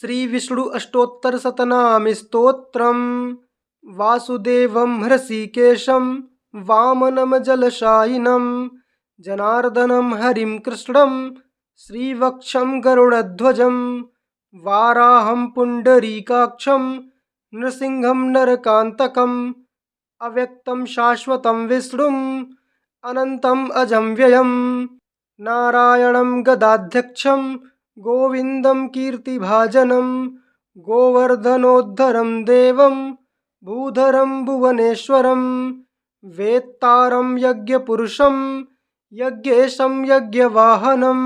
श्री विष्णु अष्टोत्तर शतनामी स्तोत्रम। वासुदेवं हृषीकेशं वामनं जलशायिनं जनार्दनं हरिं कृष्णं श्रीवक्षं गरुडध्वजं वाराहं पुण्डरीकाक्षं नृसिंहं नरकान्तकम् अव्यक्तं शाश्वतं विष्णुम् अनन्तम् अजं व्ययम् नारायणं गदाध्यक्षं गोविन्दं कीर्तिभाजनं गोवर्धनोद्धरं देवं भूधरं भुवनेश्वरं वेत्तारं यज्ञपुरुषं यज्ञेशं यज्ञवाहनं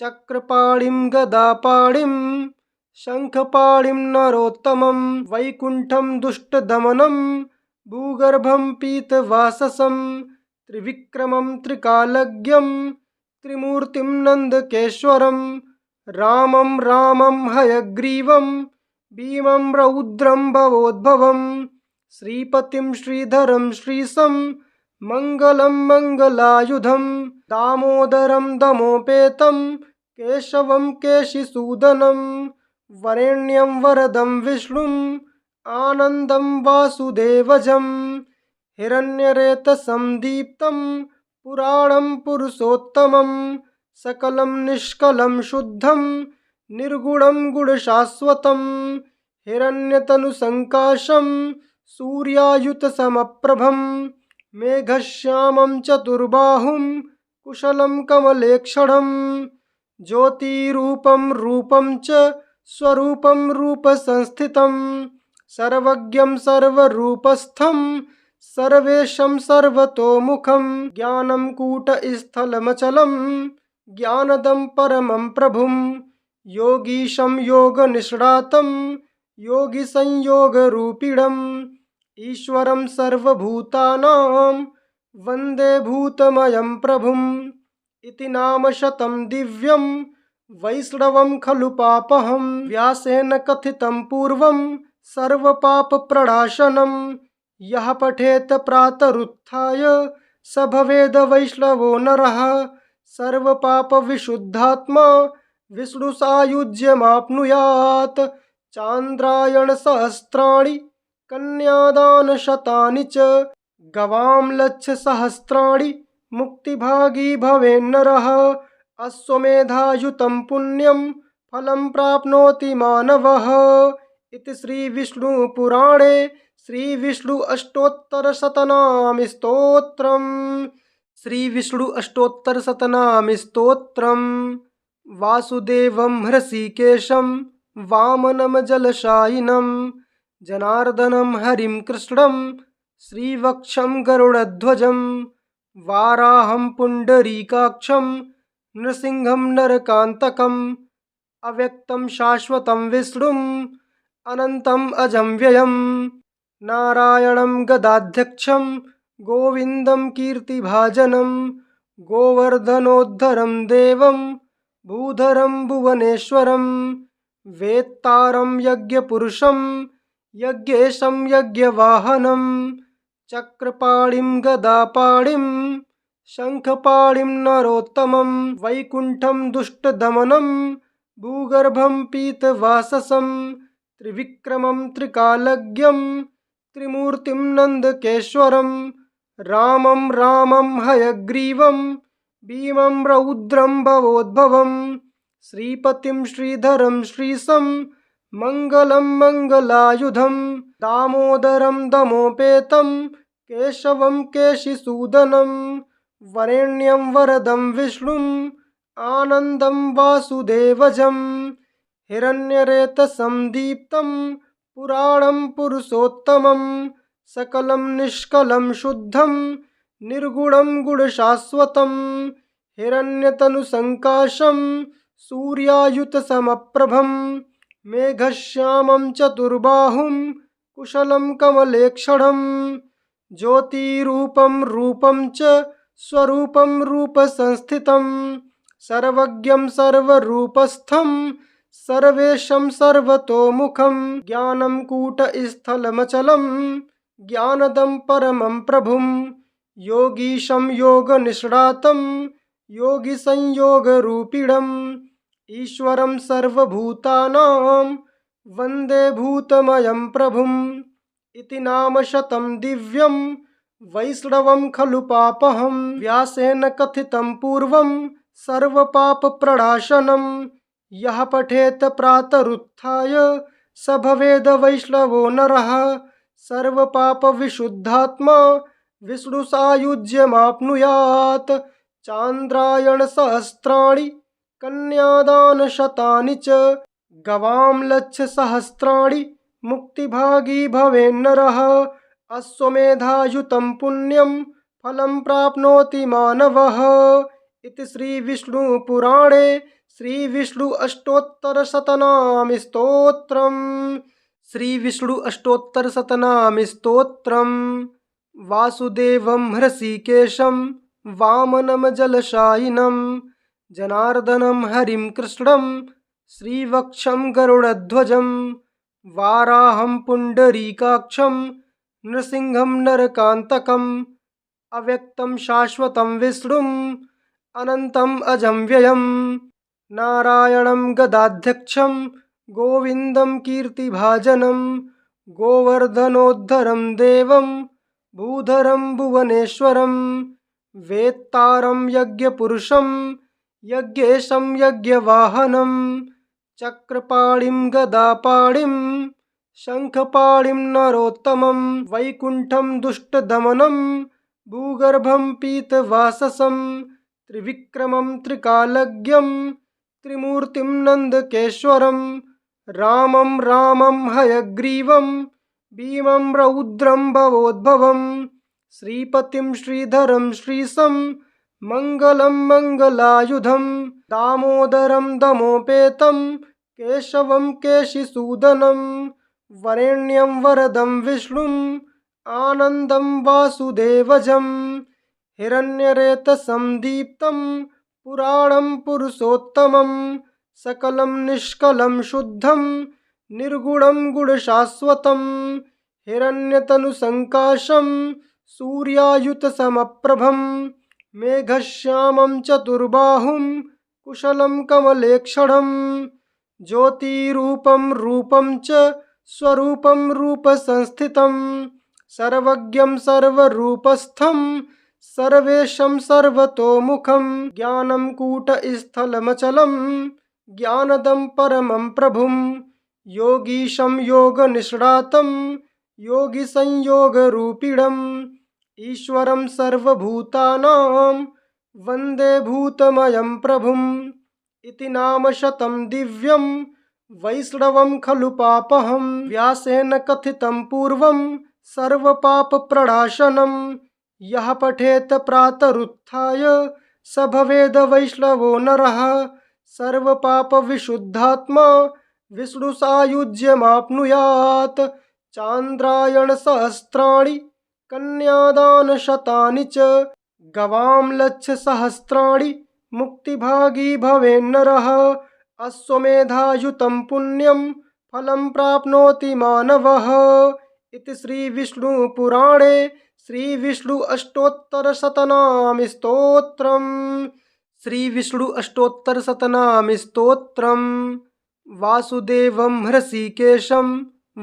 चक्रपाणिं गदापाणिं शङ्खपाणिं नरोत्तमं वैकुण्ठं दुष्टदमनं भूगर्भं पीतवाससं त्रिविक्रमं त्रिकालज्ञं त्रिमूर्तिं नन्दकेश्वरं रामं रामं हयग्रीवं भीमं रौद्रं भवोद्भवं श्रीपतिं श्रीधरं श्रीशं मङ्गलं मङ्गलायुधं दामोदरं दमोपेतं केशवं केशिसूदनं वरेण्यं वरदं विष्णुम् आनन्दं वासुदेवजं हिरण्यरेतसं दीप्तं पुराणं पुरुषोत्तमं सकलं निष्कलं शुद्धं निर्गुणं गुणशाश्वतं हिरण्यतनुसङ्काशं सूर्यायुतसमप्रभं मेघश्यामं चतुर्बाहुं कुशलं कमलेक्षणं ज्योतिरूपं रूपं च स्वरूपं रूपसंस्थितं सर्वज्ञं सर्वरूपस्थं सर्वेशं सर्वतोमुखं ज्ञानं कूटस्थलमचलं ज्ञानदं परमं प्रभुं योगीशं योगनिष्णातं योगिसंयोगरूपिणम् ईश्वरं सर्वभूतानां वन्दे भूतमयं प्रभुम् इति नामशतं दिव्यं वैष्णवं खलु पापहं व्यासेन कथितं पूर्वं सर्वपापप्रणाशनं यः पठेत प्रातरुत्थाय स भवेद वैष्णवो नरः सर्वपापविशुद्धात्मा विष्णुसायुज्यमाप्नुयात् चान्द्रायणसहस्राणि कन्यादानशतानि च गवां लक्षसहस्राणि मुक्तिभागी भवेन्नरः अश्वमेधायुतं पुण्यं फलं प्राप्नोति मानवः इति श्रीविष्णुपुराणे श्रीविष्णु अष्टोत्तरशतनामी स्तोत्रम्। श्रीविष्णु अष्टोत्तरशतनामी स्तोत्रम्। वासुदेवं हृषीकेशं वामनं जलशायिनं जनार्दनं हरिं कृष्णं श्रीवक्षं गरुडध्वजं वाराहं पुण्डरीकाक्षं नृसिंहं नरकान्तकम् अव्यक्तं शाश्वतं विष्णुम् अनन्तम् अजं व्ययम् नारायणं गदाध्यक्षं गोविन्दं कीर्तिभाजनं गोवर्धनोद्धरं देवं भूधरं भुवनेश्वरं वेत्तारं यज्ञपुरुषं यज्ञेशं यज्ञवाहनं चक्रपाणिं गदापाणिं शङ्खपाणिं नरोत्तमं वैकुण्ठं दुष्टदमनं भूगर्भं पीतवाससं त्रिविक्रमं त्रिकालज्ञं त्रिमूर्तिं नन्दकेश्वरं रामं रामं हयग्रीवं भीमं रौद्रं भवोद्भवं श्रीपतिं श्रीधरं श्रीशं मङ्गलं मङ्गलायुधं दामोदरं दमोपेतं केशवं केशिसूदनं वरेण्यं वरदं विष्णुम् आनन्दं वासुदेवजं हिरण्यरेतसं दीप्तं पुराणं पुरुषोत्तमं सकलं निष्कलं शुद्धं निर्गुणं गुणशाश्वतं हिरण्यतनुसङ्काशं सूर्यायुतसमप्रभं मेघश्यामं चतुर्बाहुं कुशलं कमलेक्षणं ज्योतिरूपं रूपं च स्वरूपं रूपसंस्थितं सर्वज्ञं सर्वरूपस्थं सर्वेशं सर्वतोमुखं ज्ञानं कूटस्थलमचलं ज्ञानदं परमं प्रभुं योगीशं योगनिष्णातं योगिसंयोगरूपिणम् ईश्वरं सर्वभूतानां वन्दे भूतमयं प्रभुम् इति नामशतं दिव्यं वैष्णवं खलु पापहं व्यासेन कथितं पूर्वं सर्वपापप्रणाशनं यः पठेत् प्रातरुत्थाय स भवेद् वैष्णवो नरः सर्वपापविशुद्धात्मा विष्णुसायुज्यमाप्नुयात् चान्द्रायणसहस्राणि कन्यादानशतानि च गवां लक्षसहस्राणि मुक्तिभागी भवेन्नरः अश्वमेधायुतं पुण्यं फलं प्राप्नोति मानवः इति श्रीविष्णुपुराणे श्रीविष्णु अष्टोत्तरशतनामि स्तोत्रम्। श्रीविष्णु अष्टोत्तरशतनामि स्तोत्रम्। वासुदेवं हृषीकेशं वामनं जलशायिनं जनार्दनं हरिं कृष्णं श्रीवक्षं गरुडध्वजं वाराहं पुण्डरीकाक्षं नृसिंहं नरकान्तकम् अव्यक्तं शाश्वतं विष्णुम् अनन्तम् अजं व्ययं नारायणं गदाध्यक्षं गोविन्दं कीर्तिभाजनं गोवर्धनोद्धरं देवं भूधरं भुवनेश्वरं वेत्तारं यज्ञपुरुषं यज्ञेशं यज्ञवाहनं चक्रपाणिं गदापाणिं शङ्खपाणिं नरोत्तमं वैकुण्ठं दुष्टदमनं भूगर्भं पीतवाससं त्रिविक्रमं त्रिकालज्ञं त्रिमूर्तिं नन्दकेश्वरं रामं रामं हयग्रीवं भीमं रौद्रं भवोद्भवं श्रीपतिं श्रीधरं श्रीशं मङ्गलं मङ्गलायुधं दामोदरं दमोपेतं केशवं केशिसूदनं वरेण्यं वरदं विष्णुम् आनन्दं वासुदेवजं हिरण्यरेतसं दीप्तं पुराणं पुरुषोत्तमं सकलं निष्कलं शुद्धं निर्गुणं गुणशाश्वतं हिरण्यतनुसङ्काशं सूर्यायुतसमप्रभं मेघश्यामं चतुर्बाहुं कुशलं कमलेक्षणं ज्योतिरूपं रूपं च स्वरूपं रूपसंस्थितं सर्वज्ञं सर्वरूपस्थं सर्वेशं सर्वतोमुखं ज्ञानं कूटस्थलमचलं ज्ञानदं परमं प्रभुं योगीशं योगनिष्णातं योगिसंयोगरूपिणम् ईश्वरं सर्वभूतानां वन्दे भूतमयं प्रभुम् इति नामशतं दिव्यं वैष्णवं खलु पापहं व्यासेन कथितं पूर्वं सर्वपापप्रणाशनं यः पठेत् प्रातरुत्थाय स भवेद् वैष्णवो नरः सर्वपापविशुद्धात्मा विष्णुसायुज्यमाप्नुयात् चान्द्रायणसहस्राणि कन्यादानशतानि च गवां लक्षसहस्राणि मुक्तिभागी भवेन्नरः अश्वमेधायुतं पुण्यं फलं प्राप्नोति मानवः इति श्रीविष्णुपुराणे श्रीविष्णु अष्टोत्तरशतनामि स्तोत्रम्। श्रीविष्णु अष्टोत्तरशतनामि स्तोत्रम्। वासुदेवं हृषीकेशं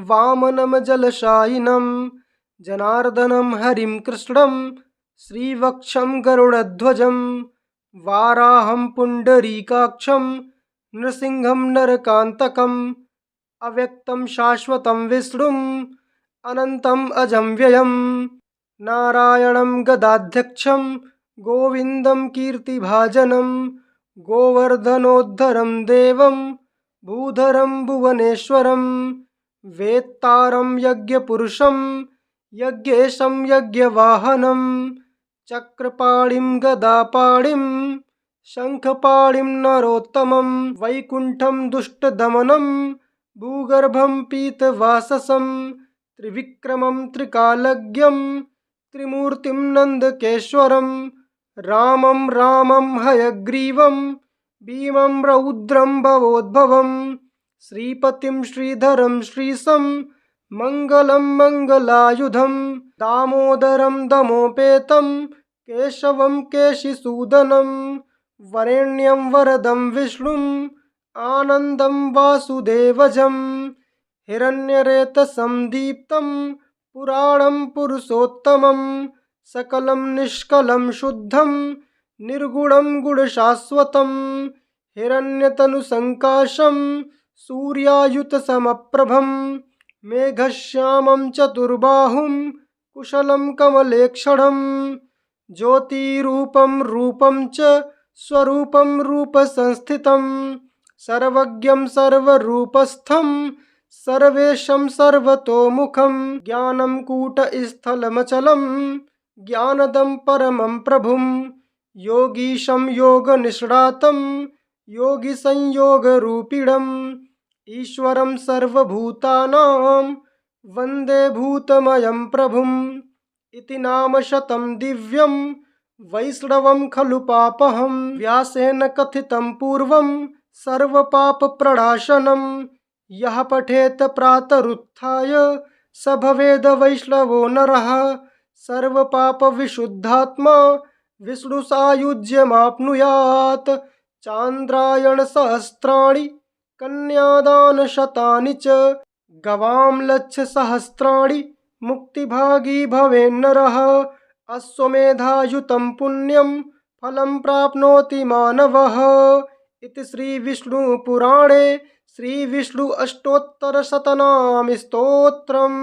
वामनं जलशायिनं जनार्दनं हरिं कृष्णं श्रीवक्षं गरुडध्वजं वाराहं पुण्डरीकाक्षं नृसिंहं नरकान्तकम् अव्यक्तं शाश्वतं विष्णुम् अनन्तम् अजं व्ययं नारायणं गदाध्यक्षं गोविन्दं कीर्तिभाजनं गोवर्धनोद्धरं देवं भूधरं भुवनेश्वरं वेत्तारं यज्ञपुरुषं यज्ञेशं यज्ञवाहनं चक्रपाणिं गदापाणिं शङ्खपाणिं नरोत्तमं वैकुण्ठं दुष्टदमनं भूगर्भं पीतवाससं त्रिविक्रमं त्रिकालज्ञं त्रिमूर्तिं नन्दकेश्वरं रामं रामं हयग्रीवं भीमं रौद्रं भवोद्भवं श्रीपतिं श्रीधरं श्रीशं मङ्गलं मङ्गलायुधं दामोदरं दमोपेतं केशवं केशिसूदनं वरेण्यं वरदं विष्णुम् आनन्दं वासुदेवजं हिरण्यरेतसं दीप्तं पुराणं पुरुषोत्तमं सकलं निष्कलं शुद्धं निर्गुणं गुणशाश्वतं हिरण्यतनुसङ्काशं सूर्यायुतसमप्रभं मेघश्यामं चतुर्बाहुं कुशलं कमलेक्षणं ज्योतिरूपं रूपं च स्वरूपं रूपसंस्थितं सर्वज्ञं सर्वरूपस्थं सर्वेशं सर्वतोमुखं ज्ञानं कूटस्थलमचलं ज्ञानदं परमं प्रभुं योगीशं योगनिष्णातं योगिसंयोगरूपिणम् ईश्वरं सर्वभूतानां वन्दे भूतमयं प्रभुम् इति नामशतं दिव्यं वैष्णवं खलु पापहं व्यासेन कथितं पूर्वं सर्वपापप्रणाशनं यः पठेत प्रातरुत्थाय स भवेद वैष्णवो नरः सर्वपापविशुद्धात्मा विष्णुसायुज्यमाप्नुयात् चान्द्रायणसहस्राणि कन्यादानशतानि च गवां लक्षसहस्राणि मुक्तिभागी भवेन्नरः अश्वमेधायुतं पुण्यं फलं प्राप्नोति मानवः इति श्रीविष्णुपुराणे श्रीविष्णु अष्टोत्तरशतनामस्तोत्रम्